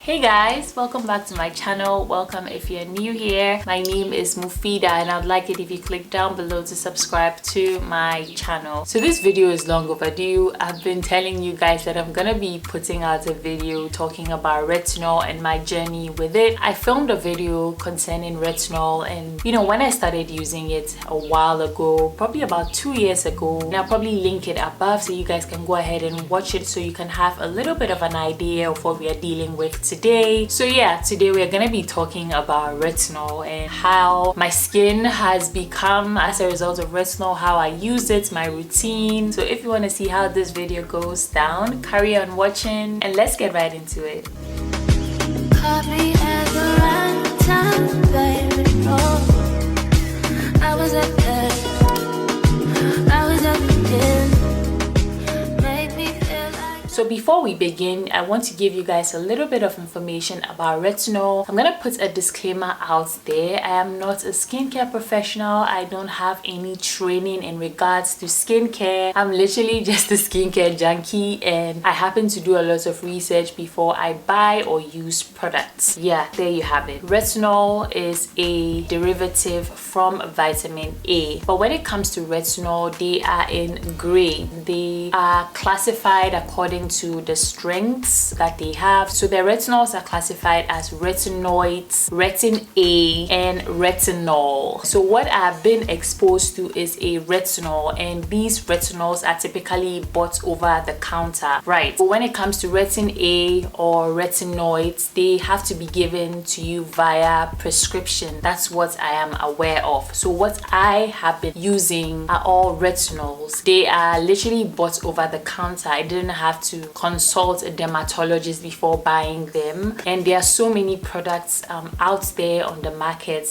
Hey guys, welcome back to my channel. Welcome if you're new here. My name is Muphidaht and I'd like it if you click down below to subscribe to my channel. So this video is long overdue. I've been telling you guys that I'm gonna be putting out a video talking about retinol and my journey with it. I filmed a video concerning retinol and when I started using it a while ago, probably about 2 years ago, and I'll probably link it above so you guys can go ahead and watch it so you can have a little bit of an idea of what we are dealing with today. So yeah, today we're gonna be talking about retinol and how my skin has become as a result of retinol, how I use it, my routine. So if you want to see how this video goes down, carry on watching and let's get right into it. Caught me at the right time, baby. Oh, I was at the So before we begin, I want to give you guys a little bit of information about retinol. I'm gonna put a disclaimer out there. I am not a skincare professional. I don't have any training in regards to skincare. I'm literally just a skincare junkie and I happen to do a lot of research before I buy or use products. Yeah, there you have it. Retinol is a derivative from vitamin A. But when it comes to retinol, they are in gray. They are classified according to the strengths that they have. So the retinols are classified as retinoids, retin A, and retinol. So what I've been exposed to is a retinol, and these retinols are typically bought over the counter, right? But when it comes to retin A or retinoids, they have to be given to you via prescription. That's what I am aware of. So what I have been using are all retinols. They are literally bought over the counter. I didn't have to consult a dermatologist before buying them, and there are so many products out there on the market,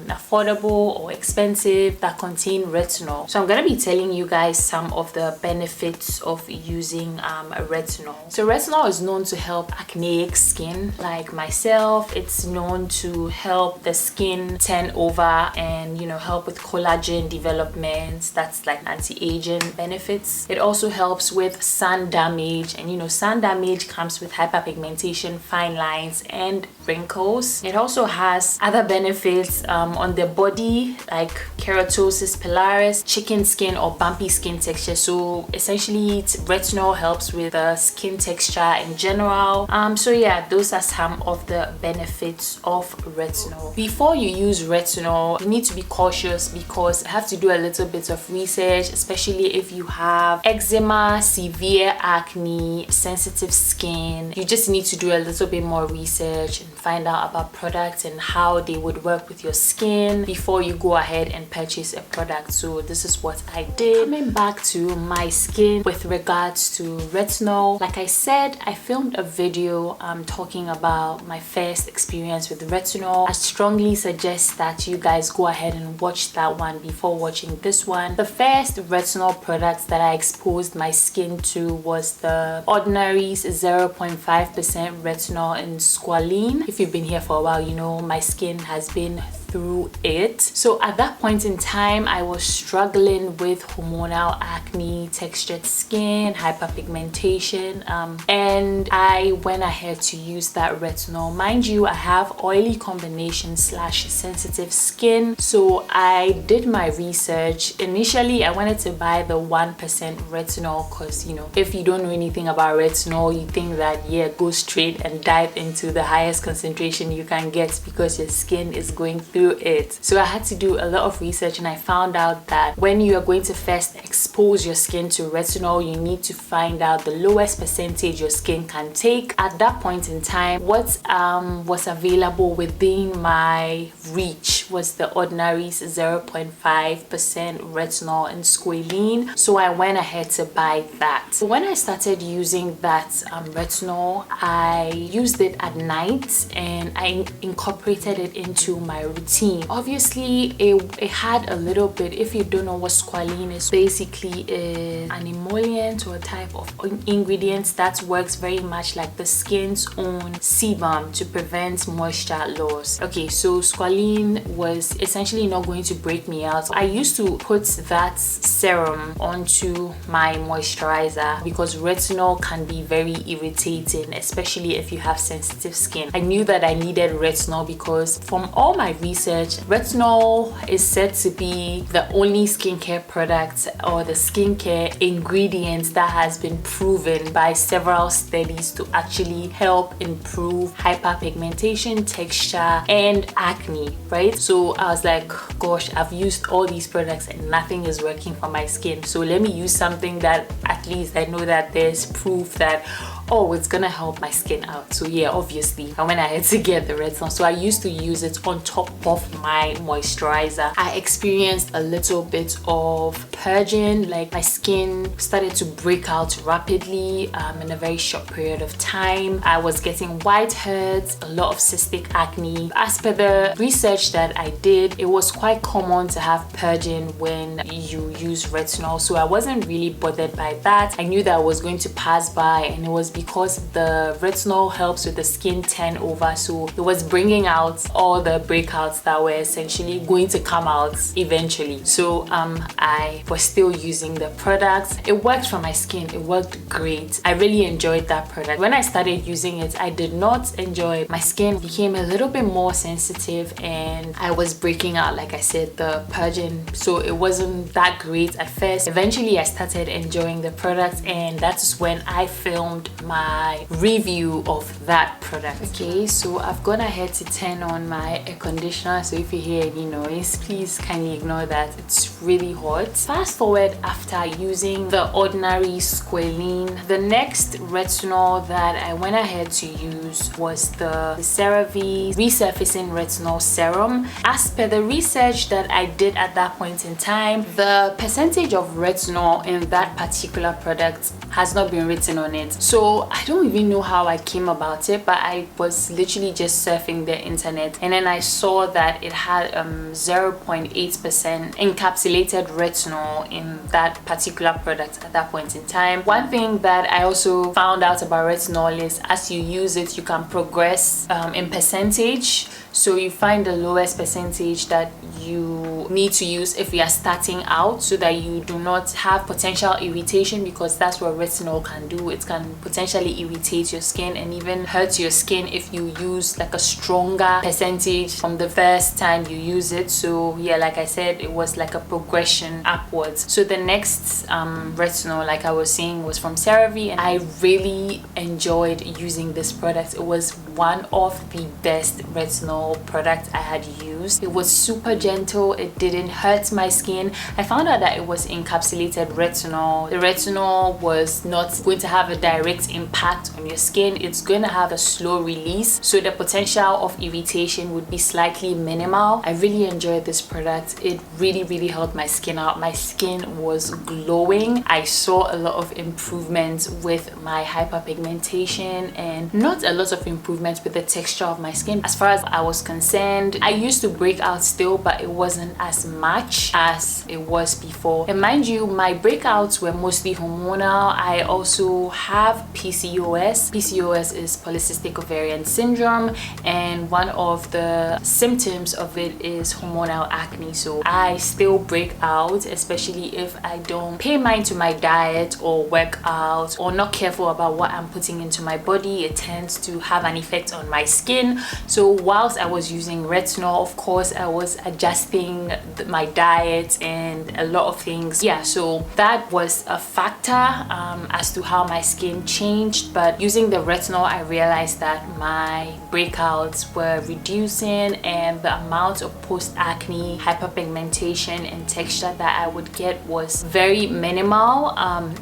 affordable or expensive, that contain retinol. So I'm gonna be telling you guys some of the benefits of using a retinol. So retinol is known to help acneic skin like myself. It's known to help the skin turn over and help with collagen development. That's like anti-aging benefits. It also helps with sun damage, and sun damage comes with hyperpigmentation, fine lines, and wrinkles. It also has other benefits on the body like keratosis pilaris, chicken skin or bumpy skin texture. So essentially retinol helps with the skin texture in general. So yeah, those are some of the benefits of retinol. Before you use retinol, you need to be cautious because you have to do a little bit of research, especially if you have eczema, severe acne, sensitive skin. You just need to do a little bit more research and find out about products and how they would work with your skin before you go ahead and purchase a product. So this is what I did. Coming back to my skin with regards to retinol, like I said, I filmed a video talking about my first experience with retinol. I strongly suggest that you guys go ahead and watch that one before watching this one. The first retinol products that I exposed my skin to was the Ordinary's 0.5% retinol in Squalene. If you've been here for a while, my skin has been through it. So at that point in time, I was struggling with hormonal acne, textured skin, hyperpigmentation, and I went ahead to use that retinol. Mind you, I have oily combination / sensitive skin, so I did my research. Initially, I wanted to buy the 1% retinol because if you don't know anything about retinol, you think that go straight and dive into the highest concentration you can get because your skin is going through it. So I had to do a lot of research, and I found out that when you are going to first expose your skin to retinol, you need to find out the lowest percentage your skin can take. At that point in time, what was available within my reach was the Ordinary's 0.5% retinol in Squalene. So I went ahead to buy that. So when I started using that retinol, I used it at night and I incorporated it into my routine. Obviously, it had a little bit, if you don't know what Squalene is, basically is an emollient or a type of ingredient that works very much like the skin's own sebum to prevent moisture loss. Okay, so Squalene was essentially not going to break me out. I used to put that serum onto my moisturizer because retinol can be very irritating, especially if you have sensitive skin. I knew that I needed retinol because from all my research, retinol is said to be the only skincare product or the skincare ingredient that has been proven by several studies to actually help improve hyperpigmentation, texture, and acne, right? So I was like, gosh, I've used all these products and nothing is working for my skin. So let me use something that at least I know that there's proof that, oh, it's gonna help my skin out. So yeah, obviously I went ahead to get the retinol. So I used to use it on top of my moisturizer. I experienced a little bit of purging, like my skin started to break out rapidly in a very short period of time. I was getting whiteheads, a lot of cystic acne. As per the research that I did, it was quite common to have purging when you use retinol. So I wasn't really bothered by that. I knew that I was going to pass by, and it was because the retinol helps with the skin turnover, so it was bringing out all the breakouts that were essentially going to come out eventually. So I was still using the product. It worked for my skin. It worked great. I really enjoyed that product. When I started using it, I did not enjoy it. My skin became a little bit more sensitive and I was breaking out, like I said, the purging, so it wasn't that great at first. Eventually I started enjoying the product, and that's when I filmed my review of that product. Okay, so I've gone ahead to turn on my air conditioner, so if you hear any noise, please kindly ignore that. It's really hot. Fast forward, after using the ordinary squalene, the next retinol that I went ahead to use was the Cerave Resurfacing Retinol Serum. As per the research that I did at that point in time, the percentage of retinol in that particular product has not been written on it. So I don't even know how I came about it, but I was literally just surfing the internet and then I saw that it had 0.8% encapsulated retinol in that particular product at that point in time. One thing that I also found out about retinol is as you use it, you can progress in percentage. So you find the lowest percentage that you need to use if you are starting out, so that you do not have potential irritation, because that's what retinol can do. It can potentially irritate your skin and even hurt your skin if you use like a stronger percentage from the first time you use it. So yeah, like I said, it was like a progression upwards. So the next retinol, like I was saying, was from Cerave, and I really enjoyed using this product. It was one of the best retinol product I had used. It was super gentle. It didn't hurt my skin. I found out that it was encapsulated retinol. The retinol was not going to have a direct impact on your skin. It's going to have a slow release, so the potential of irritation would be slightly minimal. I really enjoyed this product. It really helped my skin out. My skin was glowing. I saw a lot of improvements with my hyperpigmentation and not a lot of improvements with the texture of my skin. As far as I was concerned, I used to break out still, but it wasn't as much as it was before. And mind you, my breakouts were mostly hormonal. I also have PCOS. PCOS is polycystic ovarian syndrome, and one of the symptoms of it is hormonal acne. So I still break out, especially if I don't pay mind to my diet or work out or not careful about what I'm putting into my body. It tends to have an effect on my skin. So whilst I was using retinol, of course I was adjusting my diet and a lot of things. Yeah, so that was a factor as to how my skin changed. But using the retinol, I realized that my breakouts were reducing and the amount of post-acne hyperpigmentation and texture that I would get was very minimal.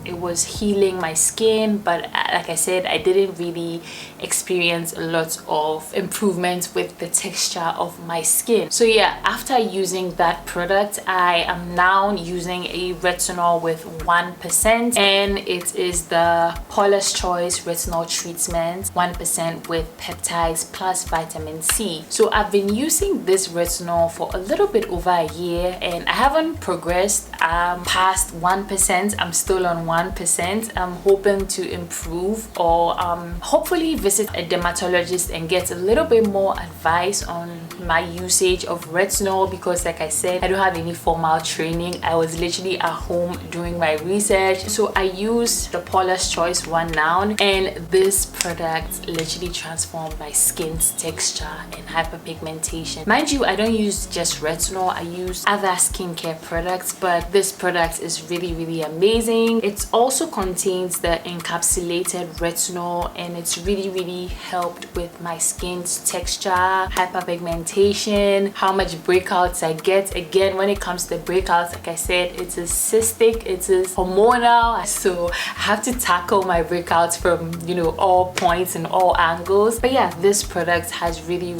It was healing my skin, but like I said, I didn't really experience a lot of improvement with the texture of my skin. So yeah, after using that product, I am now using a retinol with 1%, and it is the Paula's Choice Retinol Treatment 1% with peptides plus vitamin C. So I've been using this retinol for a little bit over a year and I haven't progressed past 1%. I'm still on 1%. I'm hoping to improve or hopefully visit a dermatologist dermatologist and get a little bit more advice on my usage of retinol, because like I said, I don't have any formal training. I was literally at home doing my research. So I use the Paula's Choice one now, and this product literally transformed my skin's texture and hyperpigmentation. Mind you, I don't use just retinol, I use other skincare products, but this product is really amazing. It also contains the encapsulated retinol, and it's really helped with my skin's texture, hyperpigmentation, how much breakouts I get. Again, when it comes to breakouts, like I said, it is cystic, it is hormonal, so I have to tackle my breakouts from, you know, all points and all angles. But yeah, this product has really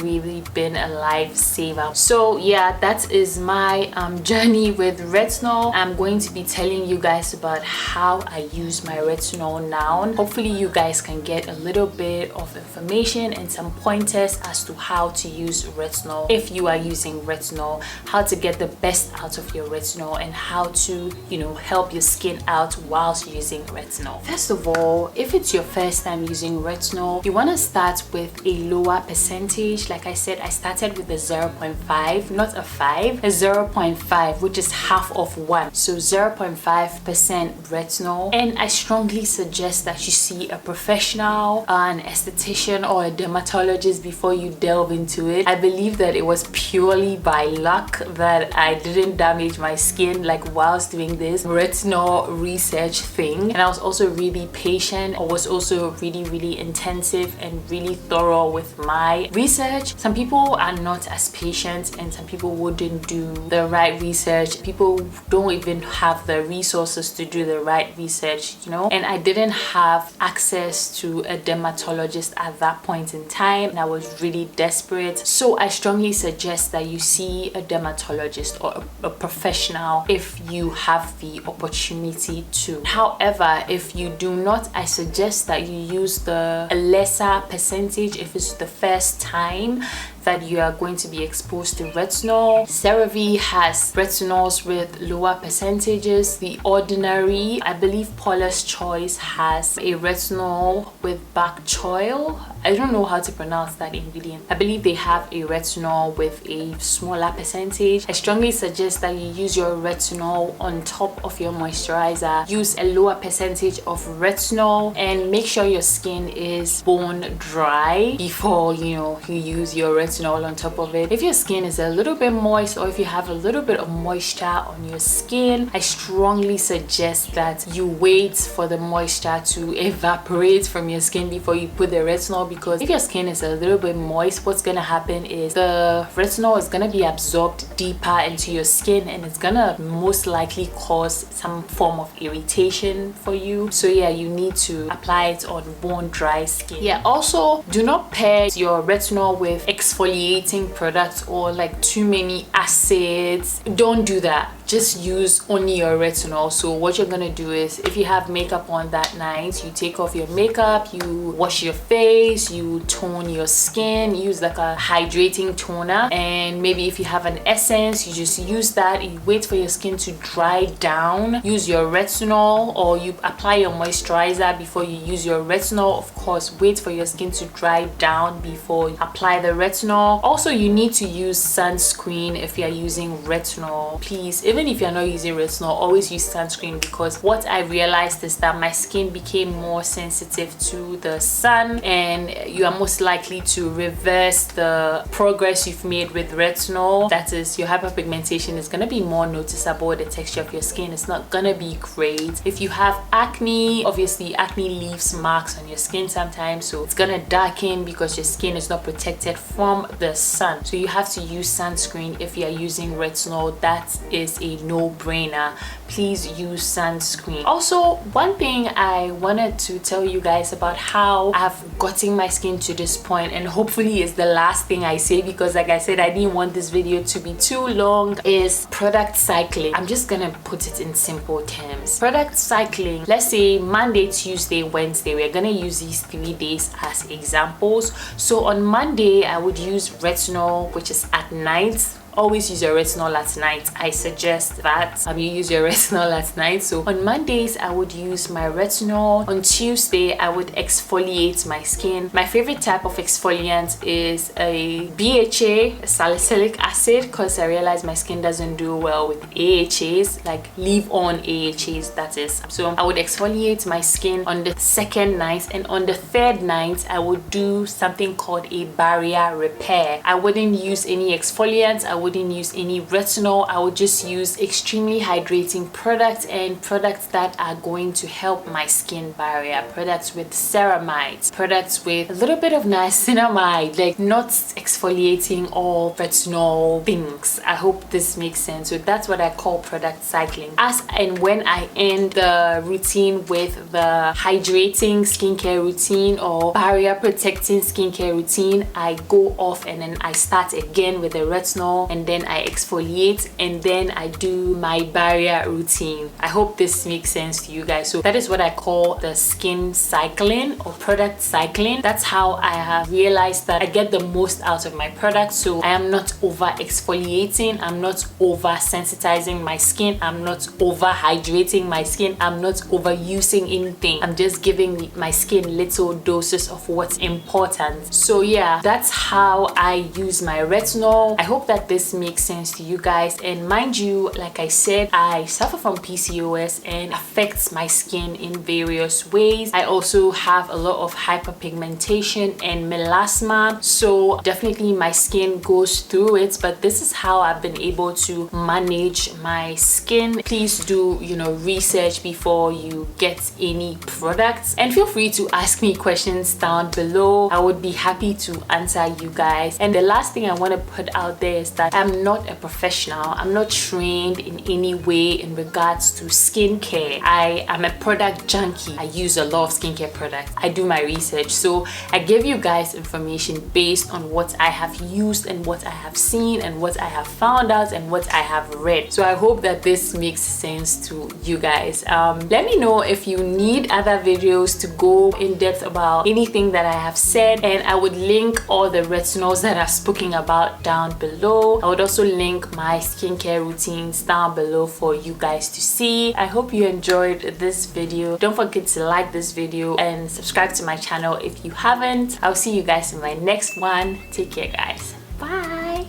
been a lifesaver. So yeah, that is my journey with retinol. I'm going to be telling you guys about how I use my retinol now. Hopefully you guys can get a little bit of information and some pointers as to how to use retinol if you are using retinol, how to get the best out of your retinol, and how to, you know, help your skin out whilst using retinol. First of all, if it's your first time using retinol, you want to start with a lower percentage. Like I said, I started with a 0.5, not a 5, a 0.5, which is half of 1, so 0.5% retinol. And I strongly suggest that you see a professional, an esthetician or a dermatologist before you delve into it. I believe that it was purely by luck that I didn't damage my skin like whilst doing this retinol research thing, and I was also really patient. I was also really intensive and really thorough with my research. Some people are not as patient, and some people wouldn't do the right research. People don't even have the resources to do the right research, you know. And I didn't have access to a dermatologist at that point in time, and I was really desperate. So I strongly suggest that you see a dermatologist or a professional if you have the opportunity to. However, if you do not, I suggest that you use the lesser percentage if it's the first time that you are going to be exposed to retinol. Cerave has retinols with lower percentages. The Ordinary, I believe Paula's Choice has a retinol with bok choil. I don't know how to pronounce that ingredient. I believe they have a retinol with a smaller percentage. I strongly suggest that you use your retinol on top of your moisturizer. Use a lower percentage of retinol, and make sure your skin is bone dry before, you know, you use your retinol on top of it. If your skin is a little bit moist, or if you have a little bit of moisture on your skin, I strongly suggest that you wait for the moisture to evaporate from your skin before you put the retinol, because if your skin is a little bit moist, what's gonna happen is the retinol is gonna be absorbed deeper into your skin, and it's gonna most likely cause some form of irritation for you. So yeah, you need to apply it on bone dry skin. Yeah, also do not pair your retinol with exfoliating products or like too many acids. Don't do that. Just use only your retinol. So what you're gonna do is, if you have makeup on that night, you take off your makeup, you wash your face, you tone your skin, use like a hydrating toner, and maybe if you have an essence, you just use that. You wait for your skin to dry down, use your retinol, or you apply your moisturizer before you use your retinol. Of course, wait for your skin to dry down before you apply the retinol. Also, you need to use sunscreen if you're using retinol. Please, even if you're not using retinol, always use sunscreen, because what I realized is that my skin became more sensitive to the sun, and you are most likely to reverse the progress you've made with retinol. That is, your hyperpigmentation is gonna be more noticeable. The texture of your skin is not gonna be great. If you have acne, obviously acne leaves marks on your skin sometimes, so it's gonna darken because your skin is not protected from the sun. So you have to use sunscreen if you are using retinol. That is a no-brainer. Please use sunscreen. Also, one thing I wanted to tell you guys about how I've gotten my skin to this point, and hopefully it's the last thing I say, because like I said, I didn't want this video to be too long, is product cycling. I'm just gonna put it in simple terms. Product cycling, let's say Monday, Tuesday, Wednesday, we're gonna use these 3 days as examples. So on Monday, I would use retinol, which is at night. always use your retinol at night. I suggest that you use your retinol at night. So on Mondays I would use my retinol. On Tuesday I would exfoliate my skin. My favorite type of exfoliant is a BHA, salicylic acid, because I realize my skin doesn't do well with AHAs, like leave on AHAs, that is. So I would exfoliate my skin on the second night, and on the third night I would do something called a barrier repair. I wouldn't use any exfoliants, I wouldn't use any retinol. I would just use extremely hydrating products and products that are going to help my skin barrier, products with ceramides, products with a little bit of niacinamide, like not exfoliating all retinol things. I hope this makes sense. So that's what I call product cycling. As and when I end the routine with the hydrating skincare routine or barrier protecting skincare routine, I go off and then I start again with the retinol, and then I exfoliate, and then I do my barrier routine. I hope this makes sense to you guys. So that is what I call the skin cycling or product cycling. That's how I have realized that I get the most out of my products. So I am not over exfoliating, I'm not over sensitizing my skin, I'm not over hydrating my skin, I'm not overusing anything. I'm just giving my skin little doses of what's important. So yeah, that's how I use my retinol. I hope that this makes sense to you guys. And mind you, like I said, I suffer from PCOS and affects my skin in various ways. I also have a lot of hyperpigmentation and melasma, so definitely my skin goes through it, but this is how I've been able to manage my skin. Please do, research before you get any products, and feel free to ask me questions down below. I would be happy to answer you guys. And the last thing I want to put out there is that I'm not a professional. I'm not trained in any way in regards to skincare. I am a product junkie. I use a lot of skincare products. I do my research, so I give you guys information based on what I have used and what I have seen and what I have found out and what I have read. So I hope that this makes sense to you guys. Let me know if you need other videos to go in depth about anything that I have said, and I would link all the retinols that I've spoken about down below. I would also link my skincare routines down below for you guys to see. I hope you enjoyed this video. Don't forget to like this video and subscribe to my channel if you haven't. I'll see you guys in my next one. Take care, guys. Bye.